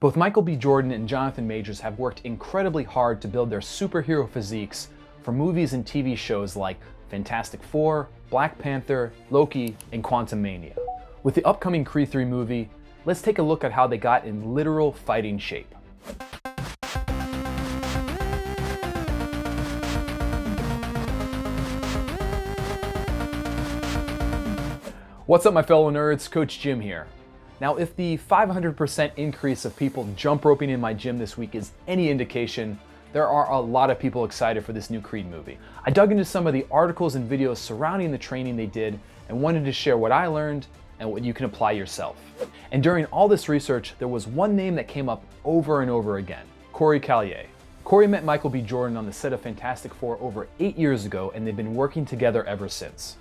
Both Michael B. Jordan and Jonathan Majors have worked incredibly hard to build their superhero physiques for movies and TV shows like Fantastic Four, Black Panther, Loki, and Quantumania. With the upcoming Creed 3 movie, let's take a look at how they got in literal fighting shape. What's up, my fellow nerds? Coach Jim here. Now, if the 500% increase of people jump roping in my gym this week is any indication, there are a lot of people excited for this new Creed movie. I dug into some of the articles and videos surrounding the training they did and wanted to share what I learned and what you can apply yourself. And during all this research, there was one name that came up over and over again: Corey Callier. Corey met Michael B. Jordan on the set of Fantastic Four over 8 years ago, and they've been working together ever since.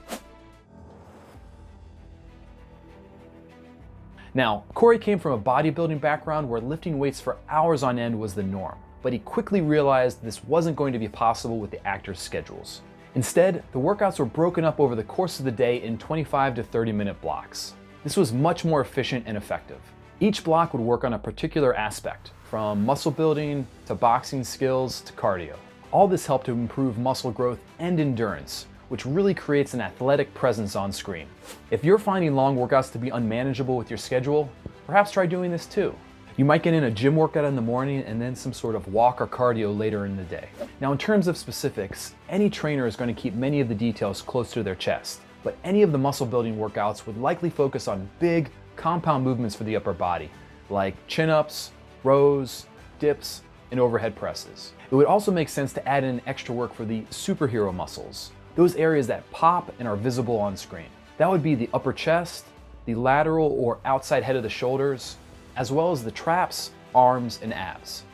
Now, Corey came from a bodybuilding background where lifting weights for hours on end was the norm, but he quickly realized this wasn't going to be possible with the actors' schedules. Instead, the workouts were broken up over the course of the day in 25 to 30-minute blocks. This was much more efficient and effective. Each block would work on a particular aspect, from muscle building to boxing skills to cardio. All this helped to improve muscle growth and endurance, which really creates an athletic presence on screen. If you're finding long workouts to be unmanageable with your schedule, perhaps try doing this too. You might get in a gym workout in the morning and then some sort of walk or cardio later in the day. Now, in terms of specifics, any trainer is going to keep many of the details close to their chest, but any of the muscle building workouts would likely focus on big, compound movements for the upper body, like chin-ups, rows, dips, and overhead presses. It would also make sense to add in extra work for the superhero muscles, those areas that pop and are visible on screen. That would be the upper chest, the lateral or outside head of the shoulders, as well as the traps, arms, and abs.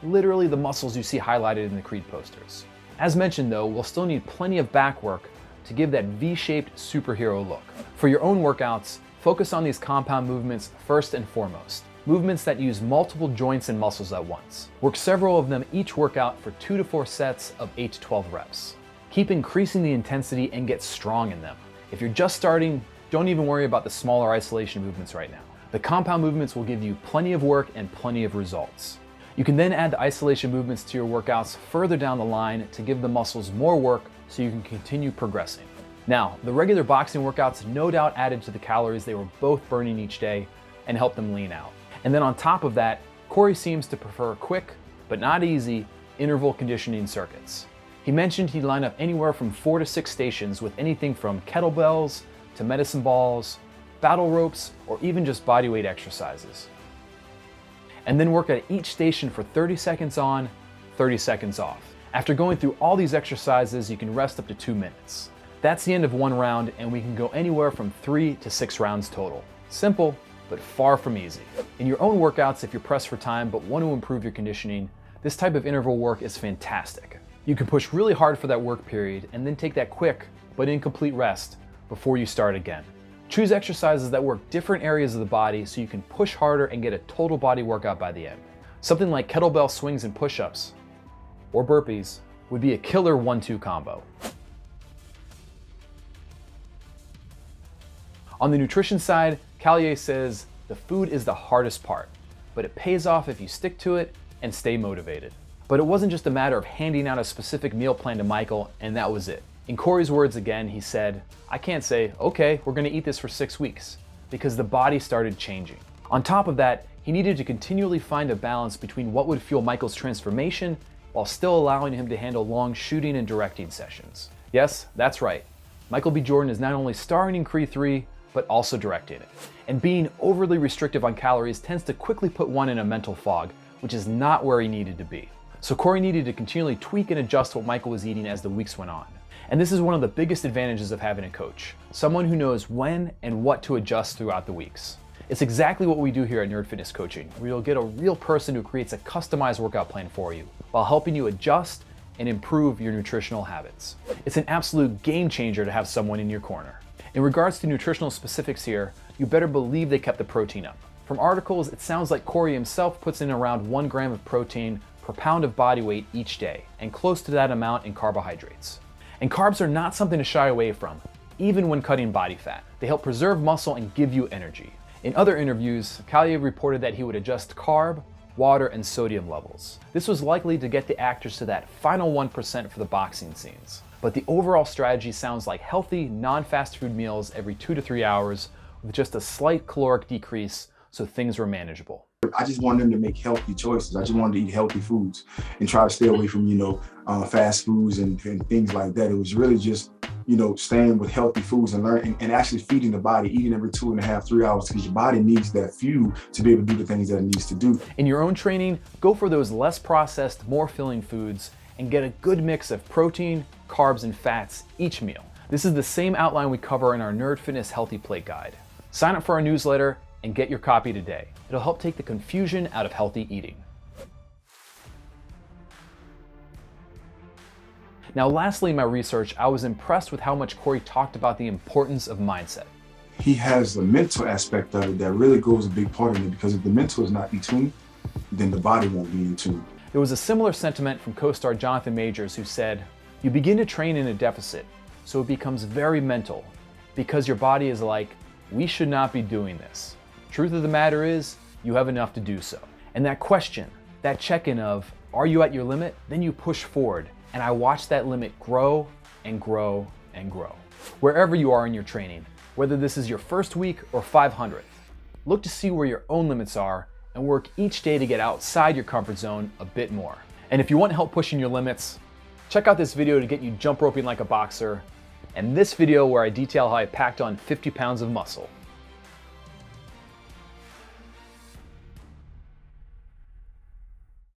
Literally the muscles you see highlighted in the Creed posters. As mentioned though, we'll still need plenty of back work to give that V-shaped superhero look. For your own workouts, focus on these compound movements first and foremost. Movements that use multiple joints and muscles at once. Work several of them each workout for 2 to 4 sets of 8 to 12 reps. Keep increasing the intensity and get strong in them. If you're just starting, don't even worry about the smaller isolation movements right now. The compound movements will give you plenty of work and plenty of results. You can then add the isolation movements to your workouts further down the line to give the muscles more work so you can continue progressing. Now, the regular boxing workouts no doubt added to the calories they were both burning each day and helped them lean out. And then on top of that, Corey seems to prefer quick, but not easy, interval conditioning circuits. He mentioned he'd line up anywhere from 4 to 6 stations with anything from kettlebells to medicine balls, battle ropes, or even just bodyweight exercises. And then work at each station for 30 seconds on, 30 seconds off. After going through all these exercises, you can rest up to 2 minutes. That's the end of one round, and we can go anywhere from 3 to 6 rounds total. Simple, but far from easy. In your own workouts, if you're pressed for time but want to improve your conditioning, this type of interval work is fantastic. You can push really hard for that work period and then take that quick but incomplete rest before you start again. Choose exercises that work different areas of the body so you can push harder and get a total body workout by the end. Something like kettlebell swings and push-ups or burpees would be a killer 1-2 combo. On the nutrition side, Callier says the food is the hardest part, but it pays off if you stick to it and stay motivated. But it wasn't just a matter of handing out a specific meal plan to Michael and that was it. In Corey's words again, he said, "I can't say, okay, we're gonna eat this for 6 weeks," because the body started changing. On top of that, he needed to continually find a balance between what would fuel Michael's transformation while still allowing him to handle long shooting and directing sessions. Yes, that's right. Michael B. Jordan is not only starring in Creed 3, but also directing it. And being overly restrictive on calories tends to quickly put one in a mental fog, which is not where he needed to be. So Corey needed to continually tweak and adjust what Michael was eating as the weeks went on. And this is one of the biggest advantages of having a coach, someone who knows when and what to adjust throughout the weeks. It's exactly what we do here at Nerd Fitness Coaching, where you'll get a real person who creates a customized workout plan for you, while helping you adjust and improve your nutritional habits. It's an absolute game changer to have someone in your corner. In regards to nutritional specifics here, you better believe they kept the protein up. From articles, it sounds like Corey himself puts in around 1 gram of protein per pound of body weight each day, and close to that amount in carbohydrates. And carbs are not something to shy away from, even when cutting body fat. They help preserve muscle and give you energy. In other interviews, Callier reported that he would adjust carb, water, and sodium levels. This was likely to get the actors to that final 1% for the boxing scenes. But the overall strategy sounds like healthy, non-fast food meals every 2 to 3 hours with just a slight caloric decrease so things were manageable. I just wanted them to make healthy choices. I just wanted to eat healthy foods and try to stay away from, fast foods and things like that. It was really just, staying with healthy foods and learning and actually feeding the body, eating every 2.5, 3 hours, because your body needs that fuel to be able to do the things that it needs to do. In your own training, go for those less processed, more filling foods and get a good mix of protein, carbs, and fats each meal. This is the same outline we cover in our Nerd Fitness Healthy Plate Guide. Sign up for our newsletter and get your copy today. It'll help take the confusion out of healthy eating. Now, lastly, in my research, I was impressed with how much Corey talked about the importance of mindset. He has the mental aspect of it that really goes a big part in it, because if the mental is not in tune, then the body won't be in tune. There was a similar sentiment from co-star Jonathan Majors, who said, "You begin to train in a deficit, so it becomes very mental, because your body is like, we should not be doing this. Truth of the matter is, you have enough to do so." And that question, that check-in of, are you at your limit? Then you push forward, and I watch that limit grow and grow and grow. Wherever you are in your training, whether this is your first week or 500th, look to see where your own limits are and work each day to get outside your comfort zone a bit more. And if you want help pushing your limits, check out this video to get you jump roping like a boxer, and this video where I detail how I packed on 50 pounds of muscle.